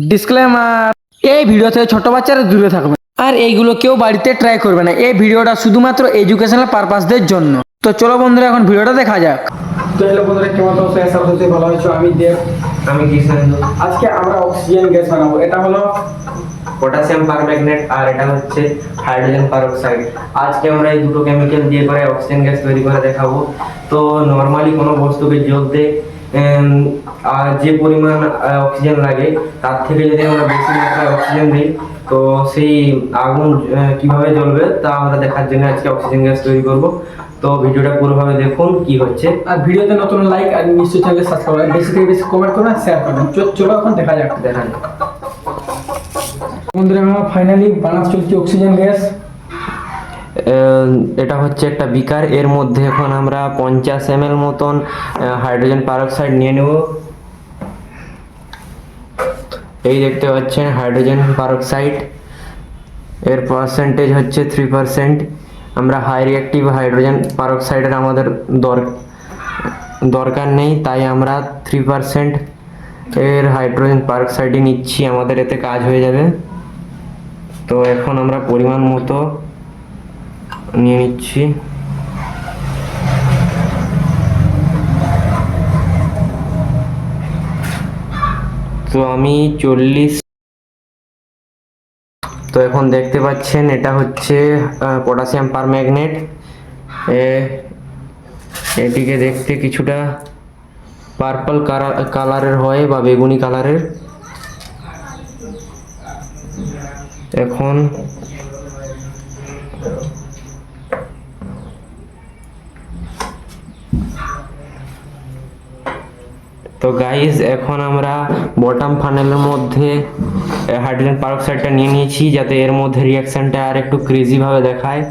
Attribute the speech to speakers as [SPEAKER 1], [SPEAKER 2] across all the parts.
[SPEAKER 1] Disclaimer, এই video থেকে ছোট বাচ্চারা দূরে থাকবে আর এইগুলো কেউ বাড়িতে ট্রাই করবে না। এই ভিডিওটা শুধুমাত্র এডুকেশনাল পারপাসদের জন্য। তো চলো বন্ধুরা, এখন ভিডিওটা দেখা যাক। তো হ্যালো বন্ধুরা, কেমন আছো? আশা করছি ভালো আছো। আমি দেব।
[SPEAKER 2] আমি কৃষ্ণেন্দু।
[SPEAKER 1] আজকে আমরা অক্সিজেন গ্যাস বানাবো। এটা হলো
[SPEAKER 2] পটাশিয়াম পারম্যাঙ্গনেট আর এটা হচ্ছে হাইড্রোজেন পারঅক্সাইড। আজকে আমরা এই দুটো কেমিক্যাল দিয়ে করে অক্সিজেন গ্যাস তৈরি করে দেখাবো। তো নর্মালি কোনো বস্তুকে জ্বলতে আর যে পরিমাণ অক্সিজেন লাগে তার থেকে যদি আমরা বেশি মাত্রায় অক্সিজেন দিই তো সেই আগুন কিভাবে জ্বলবে তা আমরা দেখার জন্য আজকে অক্সিজেন গ্যাস তৈরি করব। তো ভিডিওটা পুরোভাবে দেখুন কি হচ্ছে।
[SPEAKER 1] আর ভিডিওতে নতুন লাইক আর নিশ্চয়ই চ্যানেলে সাবস্ক্রাইব করবেন, বেশি থেকে বেশি কমেন্ট করবেন আর শেয়ার করবেন। চলো এখন দেখা যাক। বন্ধুরা, আমরা ফাইনালি বানানো চলছে অক্সিজেন গ্যাস।
[SPEAKER 2] এটা হচ্ছে একটা বিকার, এর মধ্যে এখন আমরা 50 ml মতন হাইড্রোজেন পারঅক্সাইড নিয়ে নেব। এই দেখতে পাচ্ছেন হাইড্রোজেন পারঅক্সাইড, এর পার্সেন্টেজ হচ্ছে 3%। আমরা হাই রিঅ্যাক্টিভ হাইড্রোজেন পারঅক্সাইডের আমাদের দরকার নেই, তাই আমরা 3% এর হাইড্রোজেন পারঅক্সাইডই নিচ্ছি, আমাদের এতে কাজ হয়ে যাবে। তো এখন আমরা পরিমাণ মতো নিয়ে নিচ্ছি। তো আমি 40। তো এখন দেখতে পাচ্ছেন এটা হচ্ছে পটাশিয়াম পারম্যাঙ্গনেট। এটিকে দেখতে কিছুটা পার্পল কালারের হয় বা বেগুনি কালারের। এখন তো গাইস, এখন আমরা বটম ফানেলের মধ্যে হাইড্রোজেন পারঅক্সাইডটা নিয়ে নিয়েছি যাতে এর মধ্যে রিঅ্যাকশনটা আর একটু ক্রেজি ভাবে দেখায়।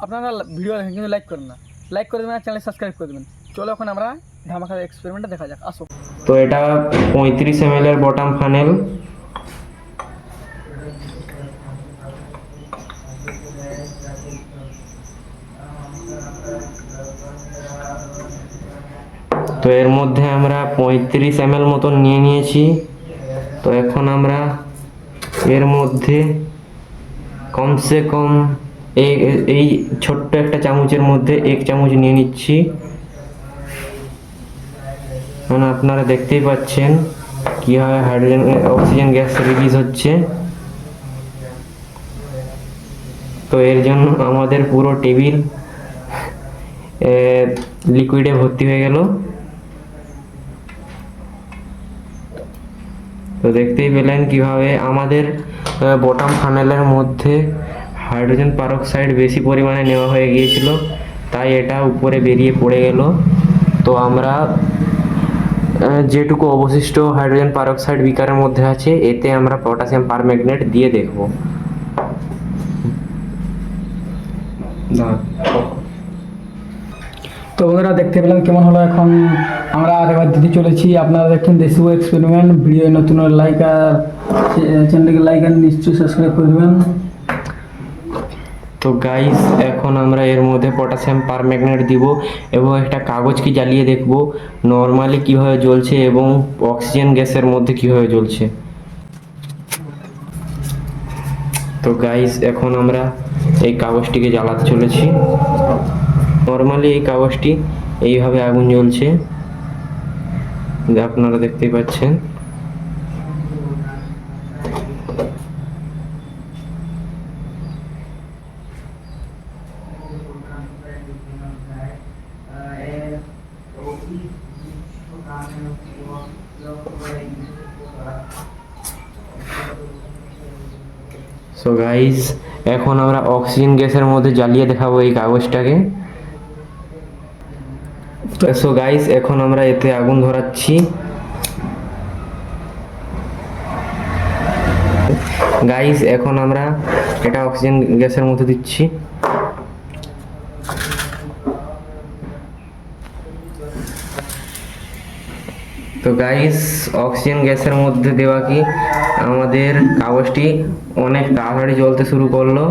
[SPEAKER 1] আপনারা ভিডিও দেখেন কিন্তু লাইক করেন না, লাইক করে দেবেন আর চ্যানেল সাবস্ক্রাইব করে দেবেন। চলো এখন আমরা ধামাকা এক্সপেরিমেন্টটা দেখা যাক। আসো।
[SPEAKER 2] তো এটা 35 ml এর বটম ফানেল। তো এর মধ্যে আমরা 35 ml মতন নিয়ে নিয়েছি। তো এখন আমরা এর মধ্যে কমসে কম এই ছোট্ট একটা চামচের মধ্যে 1 চামচ নিয়ে নিচ্ছি। মানে আপনারা দেখতেই পাচ্ছেন কিভাবে হাইড্রোজেন অক্সিজেন গ্যাস রিলিজ হচ্ছে। তো এর জন্য আমাদের পুরো টেবিল লিকুইডে ভর্তি হয়ে গেল। তো দেখতেই পেলেন কিভাবে আমাদের বটম ফানেলের মধ্যে হাইড্রোজেন পারঅক্সাইড বেশি পরিমাণে নেওয়া হয়ে গিয়েছিল, তাই এটা উপরে বেরিয়ে পড়ে গেল। তো আমরা যেটুকু অবশিষ্ট হাইড্রোজেন পারঅক্সাইড বিকারের মধ্যে আছে এতে আমরা পটাশিয়াম পারম্যাঙ্গনেট দিয়ে দেখব।
[SPEAKER 1] তো বন্ধুরা, দেখতে পেলাম কেমন হলো। এখন আমরা আরেকবার দিতে চলেছি। আপনারা দেখছেন দেশীয় এক্সপেরিমেন্ট। ভিডিও নতুন লাইক আর চ্যানেলকে লাইক আর নিশ্চয়ই সাবস্ক্রাইব করে দেবেন।
[SPEAKER 2] তো গাইস, এখন আমরা এর মধ্যে পটাশিয়াম পারম্যাঙ্গনেট দিব এবং একটা কাগজকে জ্বালিয়ে দেখব নর্মালি কিভাবে জ্বলছে এবং অক্সিজেন গ্যাসের মধ্যে কিভাবে জ্বলছে। তো গাইস, এখন আমরা এই কাগজটিকে জ্বালাতে চলেছি। নর্মালি এই কাগজটি এইভাবে আগুন জ্বলছে, আপনারা দেখতেই পাচ্ছেন। সো গাইস, এখন আমরা অক্সিজেন গ্যাসের মধ্যে জ্বালিয়ে দেখাবো এই কাগজটাকে। সো গাইস, এখন আমরা এতে আগুন ধরাচ্ছি। গাইস, এখন আমরা এটা অক্সিজেন গ্যাসের মধ্যে দিচ্ছি। তো গাইস, অক্সিজেন গ্যাসের মধ্যে দেওয়া কি আমাদের কাগজটি অনেক তাড়াতাড়ি জ্বলতে শুরু করলো।